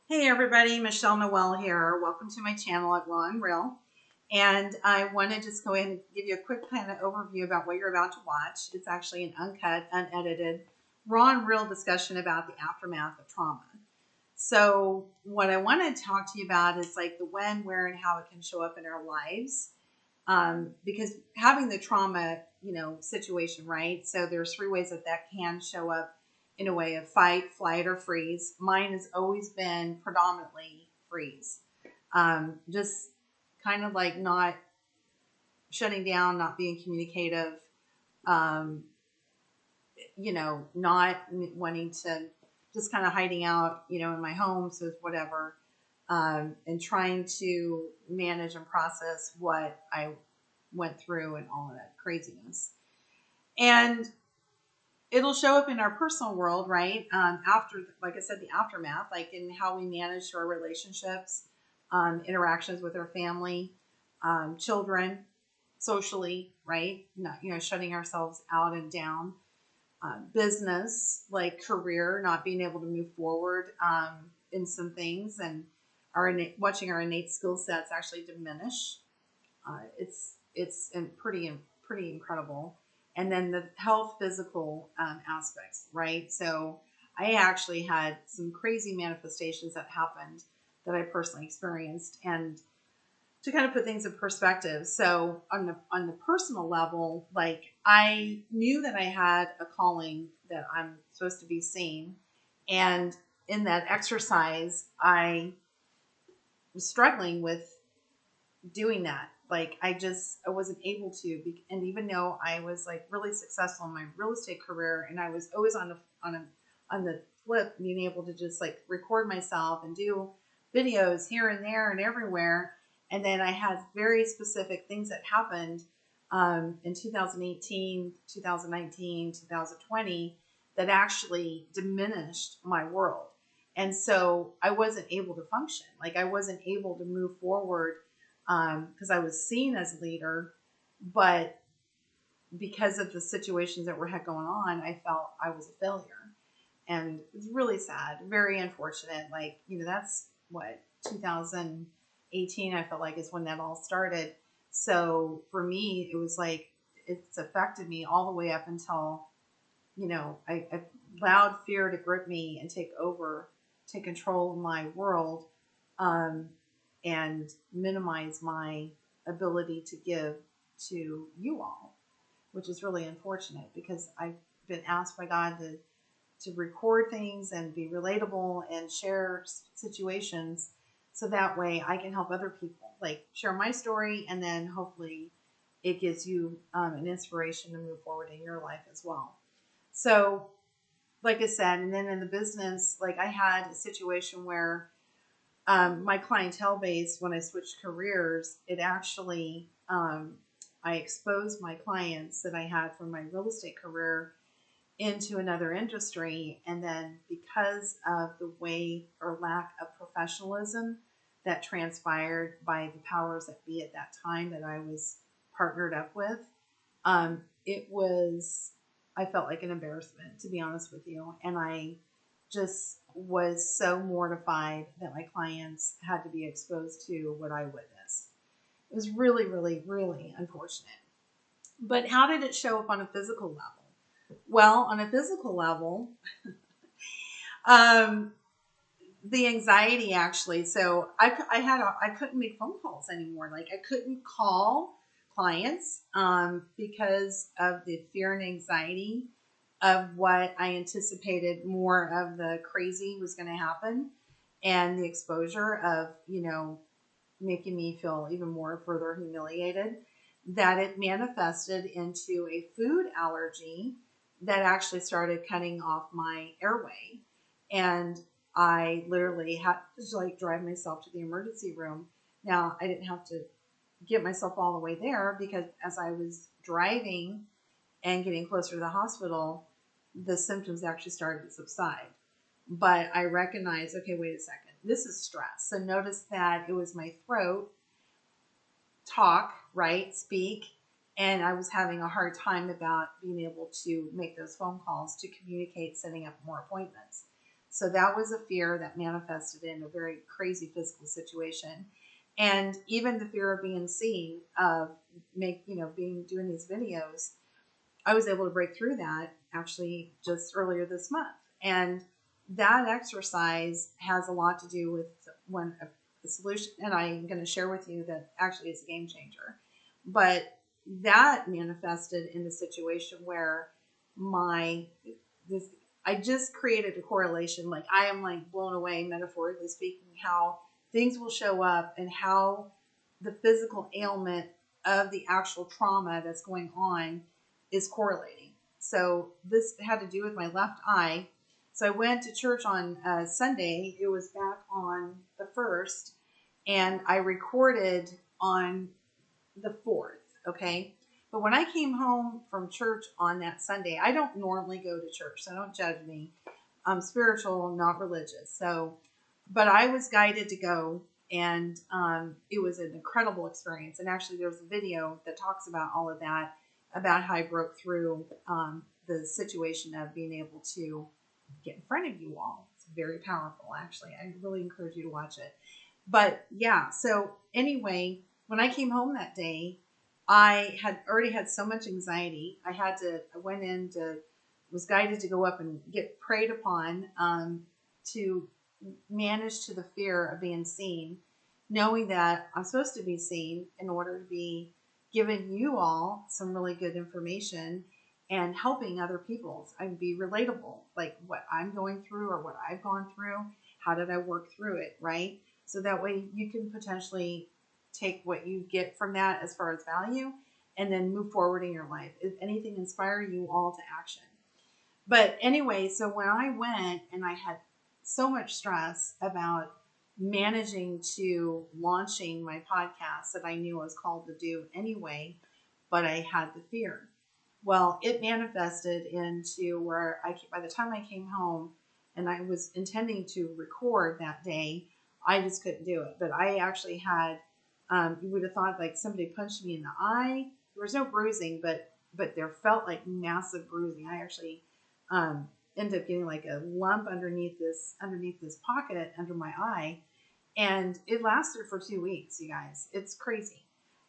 Hey everybody, Michelle Noel here. Welcome to my channel at Raw and Real. And I want to just go ahead and give you a quick kind of overview about what you're about to watch. It's actually an uncut, unedited, raw and real discussion about the aftermath of trauma. So what I want to talk to you about is like the when, where, and how it can show up in our lives. Because having the trauma, situation, right? So there's three ways that can show up in a way of fight, flight, or freeze. Mine has always been predominantly freeze. Just kind of like not shutting down, not being communicative, um, not wanting to, just kind of hiding out, in my home, so whatever, and trying to manage and process what I went through and all of that craziness. And it'll show up in our personal world, right? After, like I said, the aftermath, like in how we manage our relationships, interactions with our family, children, socially, right? Not, shutting ourselves out and down. Business, like career, not being able to move forward in some things, and watching our innate skill sets actually diminish. It's pretty incredible. And then the health, physical aspects, right? So I actually had some crazy manifestations that happened that I personally experienced, and to kind of put things in perspective. So on the personal level, like I knew that I had a calling that I'm supposed to be seen, and in that exercise, I was struggling with doing that. Like I wasn't able to, and even though I was like really successful in my real estate career, and I was always on the flip, being able to just like record myself and do videos here and there and everywhere. And then I had very specific things that happened in 2018, 2019, 2020 that actually diminished my world. And so I wasn't able to function. Like I wasn't able to move forward because I was seen as a leader, but because of the situations that had going on, I felt I was a failure, and it was really sad, very unfortunate. Like that's what 2018 I felt like is when that all started. So for me, it was like it's affected me all the way up until I allowed fear to grip me and take control of my world. Um, and minimize my ability to give to you all, which is really unfortunate because I've been asked by God to record things and be relatable and share situations so that way I can help other people, like share my story, and then hopefully it gives you an inspiration to move forward in your life as well. So, like I said, and then in the business, like I had a situation where my clientele base, when I switched careers, it actually, I exposed my clients that I had from my real estate career into another industry. And then because of the way or lack of professionalism that transpired by the powers that be at that time that I was partnered up with, it was, I felt like an embarrassment, to be honest with you. And I just was so mortified that my clients had to be exposed to what I witnessed. It was really, really, really unfortunate. But how did it show up on a physical level? Well, on a physical level, um, the anxiety actually. So I couldn't make phone calls anymore. Like I couldn't call clients because of the fear and anxiety of what I anticipated more of the crazy was going to happen, and the exposure of, making me feel even more further humiliated, that it manifested into a food allergy that actually started cutting off my airway. And I literally had to like drive myself to the emergency room. Now, I didn't have to get myself all the way there because as I was driving and getting closer to the hospital, the symptoms actually started to subside. But I recognized, okay, wait a second, this is stress. So notice that it was my throat, talk, right, speak, and I was having a hard time about being able to make those phone calls to communicate, setting up more appointments. So that was a fear that manifested in a very crazy physical situation. And even the fear of being seen, of doing these videos, I was able to break through that actually just earlier this month. And that exercise has a lot to do with the solution, and I'm going to share with you that actually is a game changer. But that manifested in the situation where I just created a correlation. Like, I am like blown away, metaphorically speaking, how things will show up and how the physical ailment of the actual trauma that's going on is correlating. So this had to do with my left eye. So I went to church on Sunday. It was back on the 1st, and I recorded on the 4th, okay? But when I came home from church on that Sunday, I don't normally go to church, so don't judge me. I'm spiritual, not religious. So, but I was guided to go, and it was an incredible experience. And actually, there's a video that talks about all of that, about how I broke through the situation of being able to get in front of you all. It's very powerful, actually. I really encourage you to watch it. But yeah, so anyway, when I came home that day, I had already had so much anxiety. I was guided to go up and get prayed upon to manage to the fear of being seen, knowing that I'm supposed to be seen in order to be giving you all some really good information and helping other people and be relatable, like what I'm going through or what I've gone through. How did I work through it, right? So that way you can potentially take what you get from that as far as value and then move forward in your life. If anything, inspire you all to action. But anyway, so when I went and I had so much stress about managing to launching my podcast that I knew I was called to do anyway, but I had the fear. Well, it manifested into where by the time I came home and I was intending to record that day, I just couldn't do it. But I actually had, you would have thought like somebody punched me in the eye. There was no bruising, but there felt like massive bruising. I actually ended up getting like a lump underneath this pocket under my eye. And it lasted for 2 weeks, you guys. It's crazy.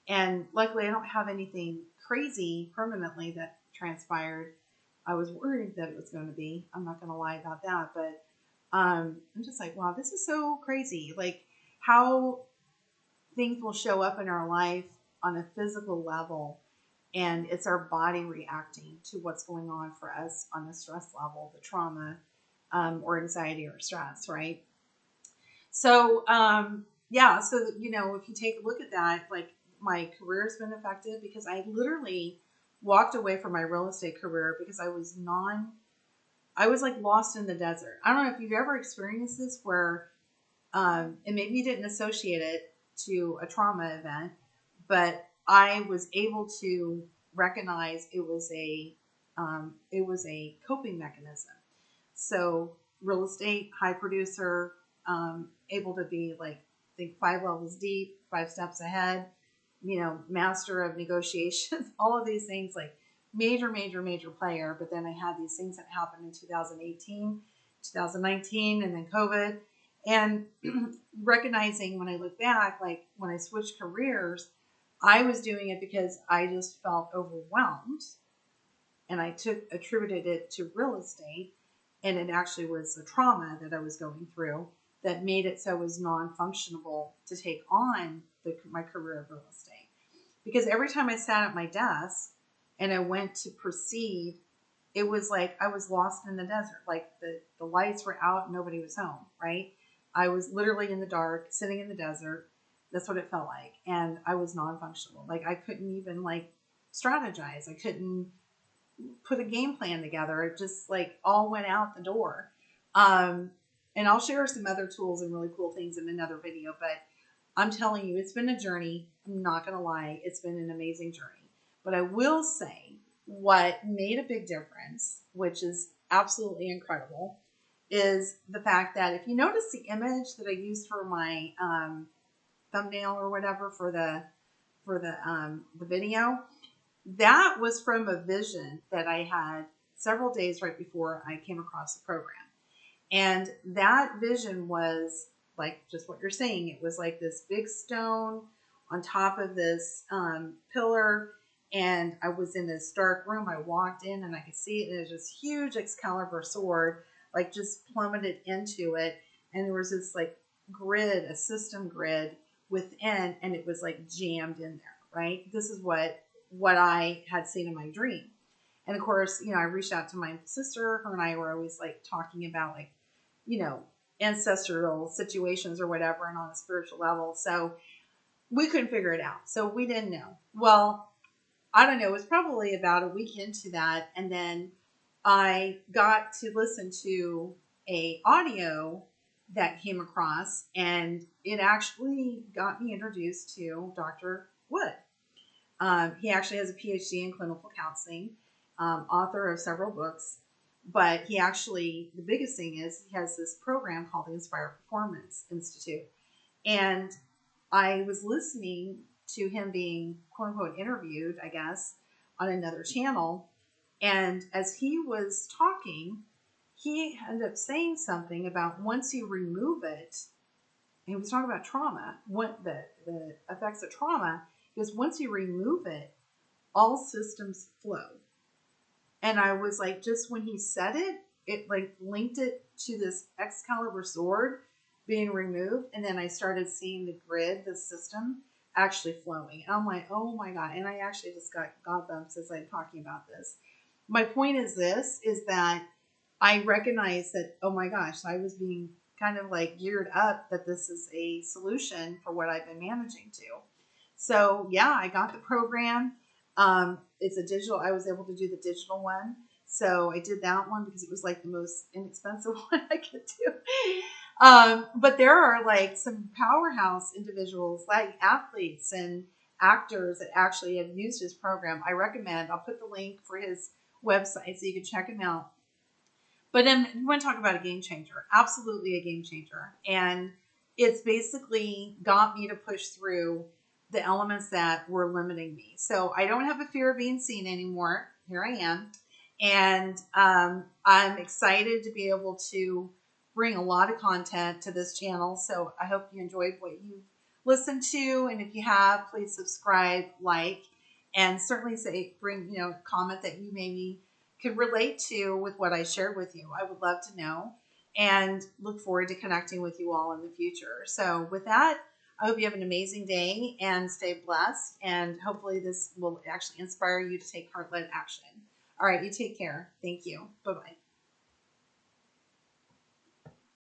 And luckily I don't have anything crazy permanently that transpired. I was worried that it was going to be. I'm not going to lie about that. But I'm just like, wow, this is so crazy. Like how things will show up in our life on a physical level. And it's our body reacting to what's going on for us on the stress level, the trauma or anxiety or stress, right? So, yeah, so, if you take a look at that, like my career's been affected because I literally walked away from my real estate career because I was like lost in the desert. I don't know if you've ever experienced this where, and maybe you didn't associate it to a trauma event, but I was able to recognize it was a coping mechanism. So real estate, high producer, able to be like, I think 5 levels deep, 5 steps ahead, master of negotiations, all of these things, like major player. But then I had these things that happened in 2018, 2019, and then COVID. And recognizing when I look back, like when I switched careers, I was doing it because I just felt overwhelmed, and I attributed it to real estate, and it actually was the trauma that I was going through that made it so it was non-functionable to take on my career of real estate. Because every time I sat at my desk and I went to proceed, it was like I was lost in the desert. Like the lights were out, nobody was home, right? I was literally in the dark, sitting in the desert. That's what it felt like. And I was non-functional. Like I couldn't even like strategize. I couldn't put a game plan together. It just like all went out the door. And I'll share some other tools and really cool things in another video, but I'm telling you, it's been a journey. I'm not going to lie. It's been an amazing journey. But I will say what made a big difference, which is absolutely incredible, is the fact that if you notice the image that I used for my thumbnail or whatever for the video, that was from a vision that I had several days right before I came across the program. And that vision was like just what you're saying. It was like this big stone on top of this pillar. And I was in this dark room. I walked in and I could see it. And it was this huge Excalibur sword, like just plummeted into it. And there was this like grid, a system grid within, and it was like jammed in there, right? This is what I had seen in my dream. And of course, I reached out to my sister. Her and I were always like talking about like, ancestral situations or whatever, and on a spiritual level. So we couldn't figure it out. So we didn't know. Well, I don't know. It was probably about a week into that. And then I got to listen to a audio that came across, and it actually got me introduced to Dr. Wood. He actually has a PhD in clinical counseling, author of several books, but he actually, the biggest thing is he has this program called the Inspire Performance Institute. And I was listening to him being quote unquote interviewed, I guess, on another channel. And as he was talking, he ended up saying something about once you remove it, and he was talking about trauma, what the effects of trauma, because once you remove it, all systems flow. And I was like, just when he said it, it like linked it to this Excalibur sword being removed. And then I started seeing the grid, the system actually flowing. And I'm like, oh my God. And I actually just got goosebumps as I'm talking about this. My point is this, is that I recognize that, oh my gosh, I was being kind of like geared up that this is a solution for what I've been managing to. So yeah, I got the program. It's a digital, I was able to do the digital one. So I did that one because it was like the most inexpensive one I could do. But there are like some powerhouse individuals, like athletes and actors that actually have used his program. I recommend, I'll put the link for his website so you can check him out. But then you want to talk about a game changer, absolutely a game changer. And it's basically got me to push through the elements that were limiting me. So I don't have a fear of being seen anymore. Here I am. And I'm excited to be able to bring a lot of content to this channel. So I hope you enjoyed what you listened to. And if you have, please subscribe, like, and certainly bring, comment that you maybe could relate to with what I shared with you. I would love to know, and look forward to connecting with you all in the future. So with that, I hope you have an amazing day and stay blessed. And hopefully this will actually inspire you to take heart-led action. All right, you take care. Thank you. Bye-bye.